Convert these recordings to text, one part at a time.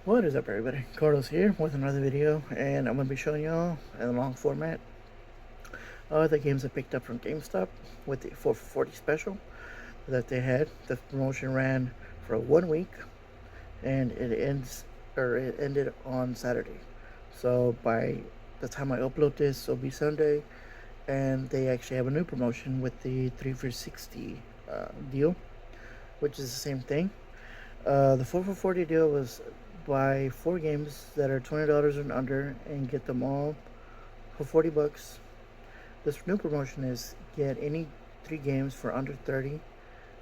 What is up, everybody? Carlos here with another video, and I'm going to be showing y'all in a long format the games I picked up from GameStop with the 440 special that they had. The promotion ran for 1 week, and it ended on Saturday. So by the time I upload this, it'll be Sunday, and they actually have a new promotion with the 3 for 60 deal, which is the same thing. The 4 for 40 deal was buy 4 games that are $20 and under and get them all for $40. This new promotion is get any 3 games for under 30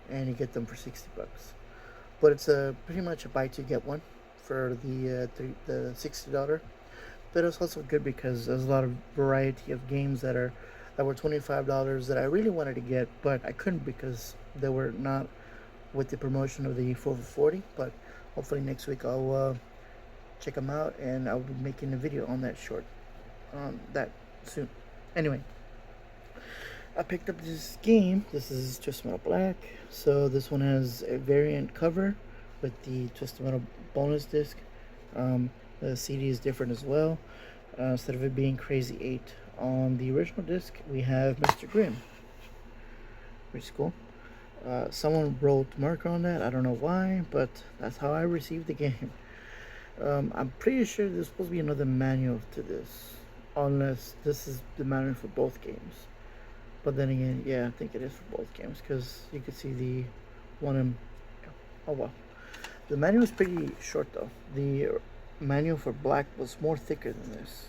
and you get them for $60. But it's pretty much a buy two get one for the $60. But it's also good because there's a lot of variety of games that were $25 that I really wanted to get, but I couldn't because they were not with the promotion of the 4 for 40. But hopefully next week I'll check them out, and I'll be making a video on that soon. Anyway, I picked up this game. This is Twisted Metal Black. So this one has a variant cover with the Twisted Metal bonus disc. The CD is different as well. Instead of it being Crazy 8 on the original disc, we have Mr. Grimm, which is cool. Someone wrote marker on that. I don't know why, but that's how I received the game. I'm pretty sure there's supposed to be another manual to this, unless this is the manual for both games. But then again, yeah, I think it is for both games because you can see the one in. Oh well, the manual is pretty short though. The manual for Black was more thicker than this,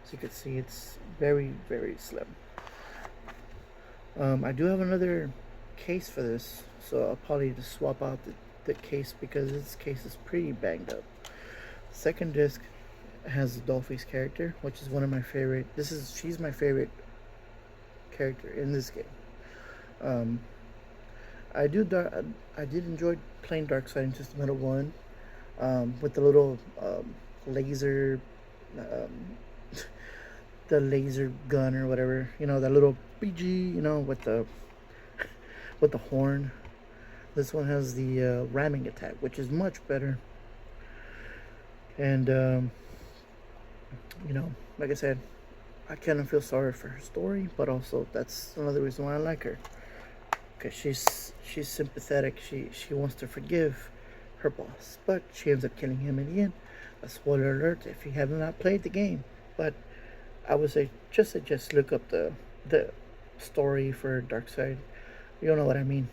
so you can see it's very, very slim. I do have another case for this, so I'll probably just swap out the case because this case is pretty banged up. Second disc has the Dollface character, which is one of my favorite. She's my favorite character in this game. I did enjoy playing Darkseid in Twisted Metal 1 with the little laser the laser gun or whatever, that little BG, with the horn. This one has the ramming attack, which is much better. And like I said, I kind of feel sorry for her story, but also that's another reason why I like her, because she's sympathetic. She wants to forgive her boss, but she ends up killing him in the end. A spoiler alert if you have not played the game, but I would say just look up the story for Darkseid. You know what I mean.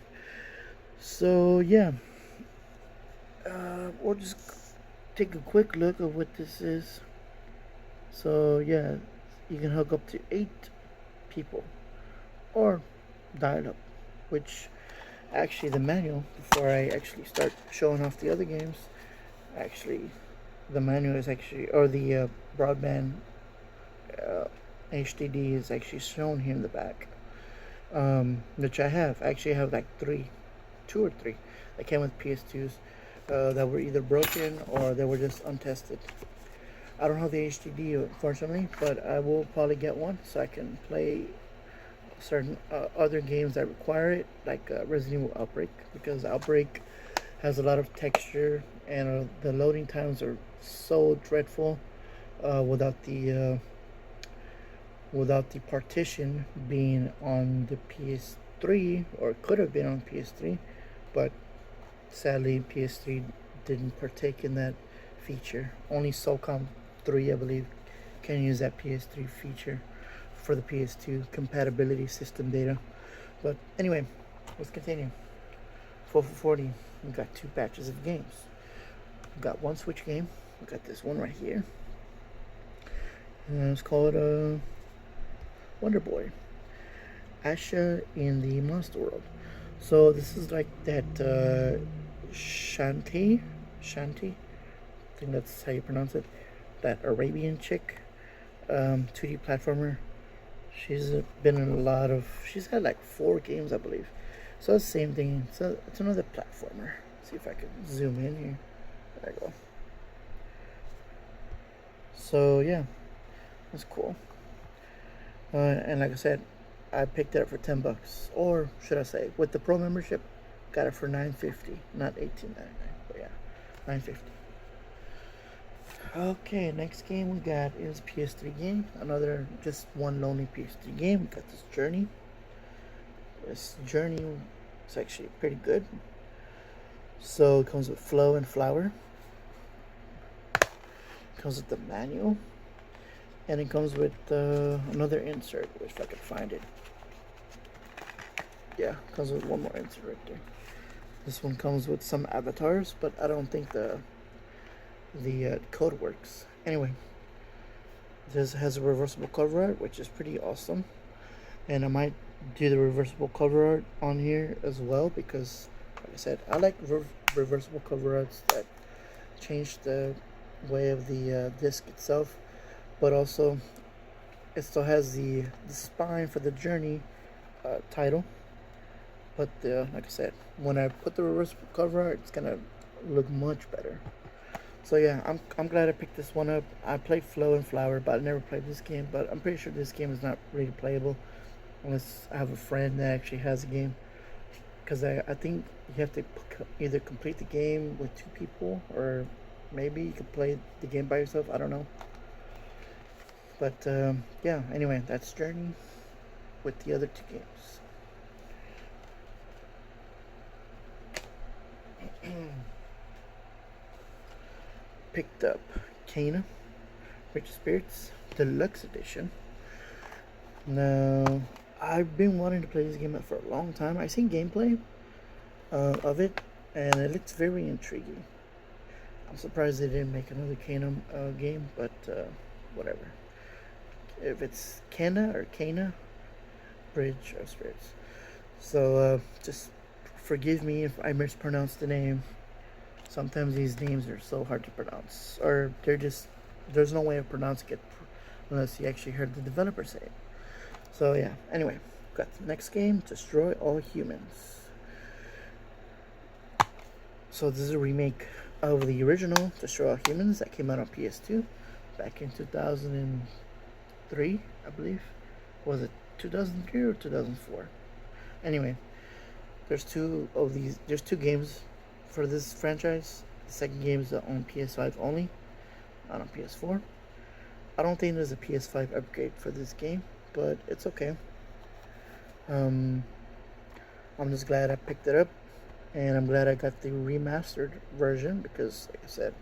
So yeah, we'll just take a quick look at what this is. So yeah, you can hook up to 8 people or dial up, which actually the manual, before I actually start showing off the other games, actually the manual is actually, or the broadband HDD is actually shown here in the back, which I actually have like 2 or 3 that came with PS2s that were either broken or they were just untested. I don't have the HDD, unfortunately, but I will probably get one so I can play certain other games that require it, like Resident Evil Outbreak, because Outbreak has a lot of texture and the loading times are so dreadful without the partition being on the PS3, or could have been on PS3, but sadly PS3 didn't partake in that feature. Only SOCOM 3, I believe, can use that PS3 feature for the PS2 compatibility system data. But anyway, let's continue. 4 for 40, we got 2 batches of games. We got one Switch game. We got this one right here. And let's call it Wonder Boy. Asha in the Monster World. So this is like that Shanti, I think that's how you pronounce it, that Arabian chick, 2D platformer. She's been in she's had like 4 games, I believe. So it's the same thing. So it's another platformer. Let's see if I can zoom in here. There you go. So yeah, that's cool. And like I said, I picked it up for $10, or should I say, with the pro membership, got it for $9.50, not $18.99, but yeah, $9.50. Okay, next game we got is PS3 game. Another just one lonely PS3 game. We got this Journey. This Journey is actually pretty good. So it comes with Flow and Flower. It comes with the manual. And it comes with another insert, if I can find it. Yeah, it comes with one more insert right there. This one comes with some avatars, but I don't think the code works. Anyway, this has a reversible cover art, which is pretty awesome. And I might do the reversible cover art on here as well because, like I said, I like reversible cover arts that change the way of the disc itself, but also it still has the spine for the Journey title. But like I said, when I put the reversible cover art, it's gonna look much better. So yeah, I'm glad I picked this one up. I played Flow and Flower, but I never played this game. But I'm pretty sure this game is not really playable unless I have a friend that actually has a game. Because I think you have to either complete the game with 2 people, or maybe you could play the game by yourself. I don't know. But yeah, anyway, that's Journey with the other 2 games. Picked up Kana, Rich Spirits Deluxe Edition. Now, I've been wanting to play this game for a long time. I've seen gameplay of it, and it looks very intriguing. I'm surprised they didn't make another Kana game, but whatever. If it's Kana, Bridge of Spirits. So just forgive me if I mispronounce the name. Sometimes these names are so hard to pronounce, or there's no way of pronouncing it unless you actually heard the developer say it. So yeah, anyway, got the next game, Destroy All Humans. So this is a remake of the original Destroy All Humans that came out on PS2 back in 2003, I believe. Was it 2003 or 2004? Anyway, there's 2 games for this franchise. The second game is on PS5 only, not on PS4. I don't think there's a PS5 upgrade for this game, but it's okay. I'm just glad I picked it up, and I'm glad I got the remastered version because, like I said,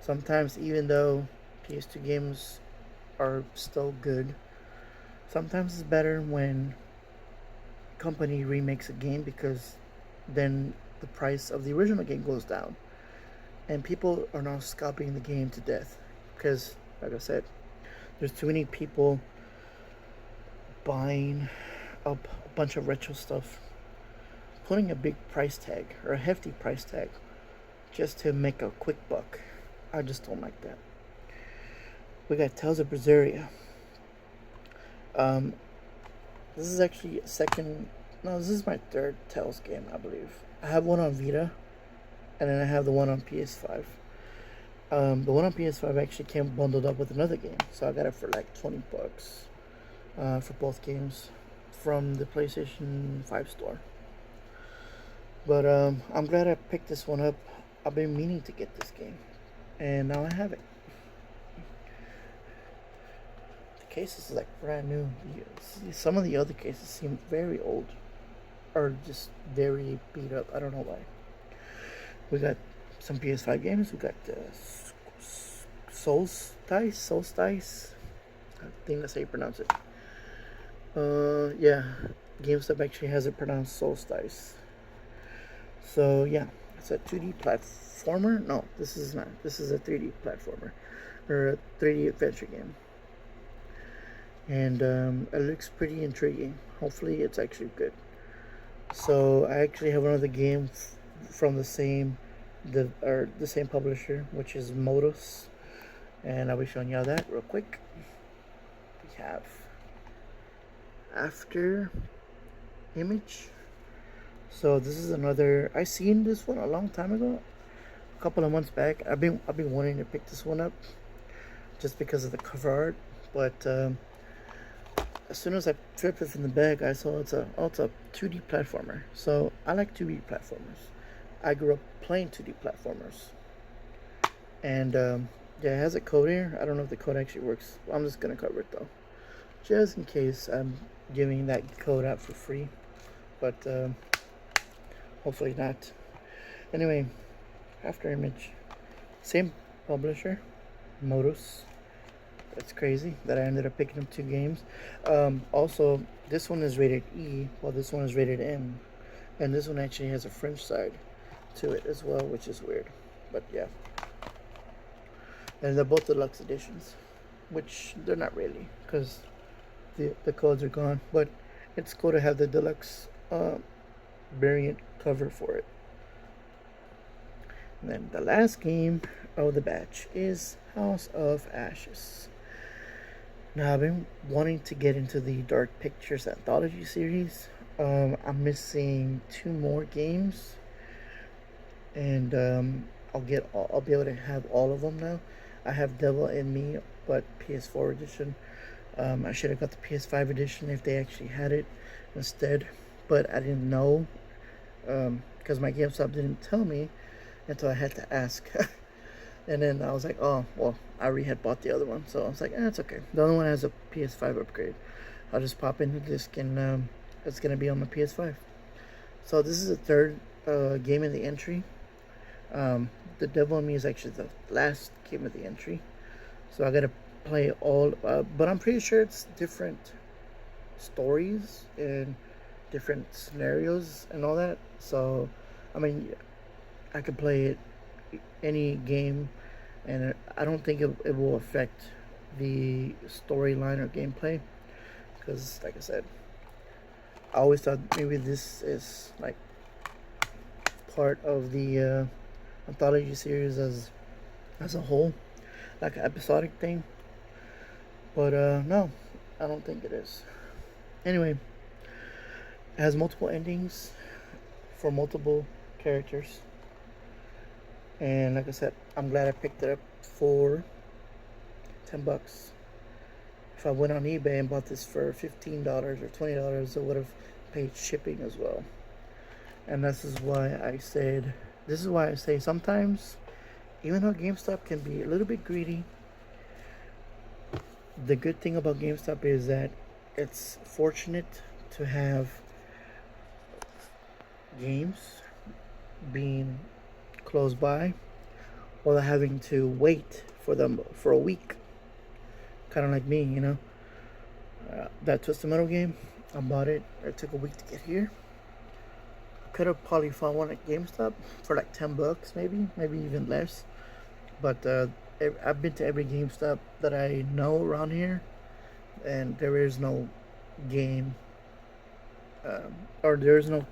sometimes even though PS2 games are still good, sometimes it's better when company remakes a game because then the price of the original game goes down, and people are now scalping the game to death because, like I said, there's too many people buying up a bunch of retro stuff, putting a big price tag or a hefty price tag just to make a quick buck. I just don't like that. We got Tales of Berseria. This is actually this is my 3rd Tales game, I believe. I have one on Vita, and then I have the one on PS5. The one on PS5 actually came bundled up with another game, so I got it for like $20 for both games from the PlayStation 5 store. But I'm glad I picked this one up. I've been meaning to get this game, and now I have it. The case is like brand new. Some of the other cases seem very old, or just very beat up. I don't know why. We got some PS5 games. We got Solstice. I think that's how you pronounce it. Yeah, GameStop actually has it pronounced Solstice. So yeah, it's a 2D platformer. No, this is not. This is a 3D platformer, or a 3D adventure game. And it looks pretty intriguing. Hopefully, it's actually good. So I actually have another game from the same publisher, which is Modus, and I'll be showing y'all that real quick. We have After Image. So this is another. I seen this one a long time ago, a couple of months back. I've been wanting to pick this one up just because of the cover art, but as soon as I flipped it in the bag, I saw it's a 2D platformer. So I like 2D platformers. I grew up playing 2D platformers, and Yeah, it has a code here. I don't know if the code actually works. I'm just gonna cover it though, just in case I'm giving that code out for free. But hopefully not. Anyway, after image, same publisher, Modus. That's crazy that I ended up picking up 2 games. Also, this one is rated E, while this one is rated M. And this one actually has a French side to it as well, which is weird. But yeah. And they're both deluxe editions, which they're not really, because the codes are gone. But it's cool to have the deluxe variant cover for it. And then the last game of the batch is House of Ashes. Now, I've been wanting to get into the Dark Pictures Anthology series. I'm missing 2 more games, and I'll be able to have all of them now. I have Devil in Me, but PS4 edition. I should have got the PS5 edition if they actually had it instead, but I didn't know, because my GameStop didn't tell me until I had to ask. And then I was like, oh, well, I already had bought the other one. So I was like, it's okay. The other one has a PS5 upgrade. I'll just pop in the disc and it's going to be on my PS5. So this is the 3rd game in the entry. The Devil in Me is actually the last game of the entry. So I got to play all, but I'm pretty sure it's different stories and different scenarios and all that. So, I mean, I could play it any game, and I don't think it will affect the storyline or gameplay, because like I said, I always thought maybe this is like part of the anthology series as a whole, like an episodic thing, but no, I don't think it is. Anyway, it has multiple endings for multiple characters. And like I said, I'm glad I picked it up for $10. If I went on eBay and bought this for $15 or $20, I would have paid shipping as well. And this is why I say sometimes, even though GameStop can be a little bit greedy, the good thing about GameStop is that it's fortunate to have games being close by, or having to wait for them for a week, kind of like me, you know. That Twisted Metal game, I bought it. It took a week to get here. Could have probably found one at GameStop for like $10, maybe even less. But I've been to every GameStop that I know around here, and there is no game, or there is no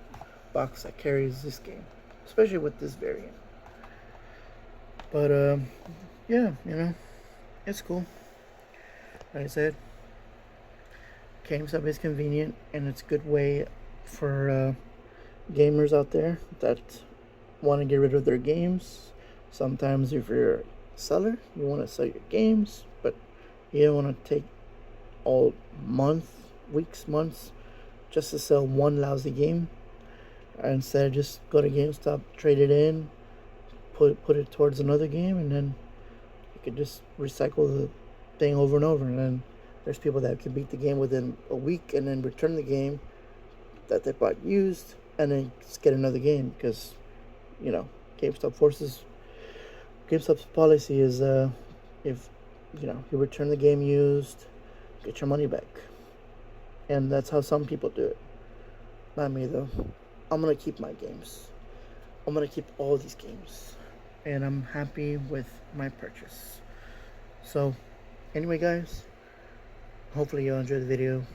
box that carries this game, especially with this variant. But yeah, you know, it's cool. Like I said, GameStop is convenient, and it's a good way for gamers out there that want to get rid of their games. Sometimes if you're a seller, you want to sell your games, but you don't want to take all months just to sell one lousy game. Instead, just go to GameStop, trade it in, put it towards another game, and then you could just recycle the thing over and over. And then there's people that can beat the game within a week and then return the game that they bought used and then just get another game, because, you know, GameStop's policy is if you return the game used, get your money back. And that's how some people do it. Not me though. I'm gonna keep my games. I'm gonna keep all these games, and I'm happy with my purchase. So anyway, guys, hopefully you enjoyed the video.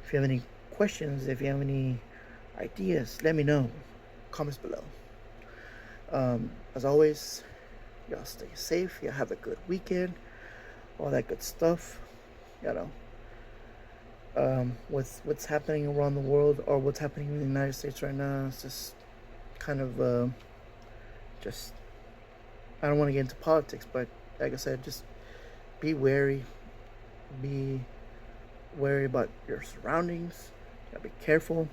If you have any questions, if you have any ideas, let me know. Comments below. As always, y'all stay safe, y'all have a good weekend, all that good stuff. With what's happening around the world, or what's happening in the United States right now, it's just kind of I don't want to get into politics, but like I said, just be wary about your surroundings. You gotta be careful,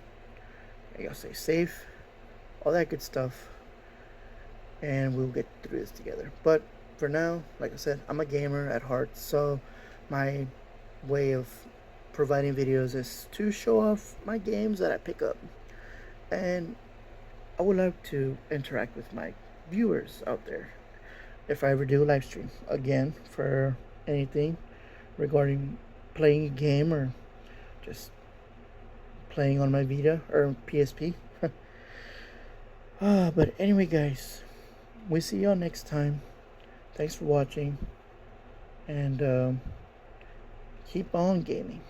you gotta stay safe, all that good stuff, and we'll get through this together. But for now, like I said, I'm a gamer at heart, so my way of providing videos is to show off my games that I pick up. And I would like to interact with my viewers out there if I ever do a live stream again for anything regarding playing a game or just playing on my Vita or PSP. But anyway, guys, we see y'all next time. Thanks for watching, and keep on gaming.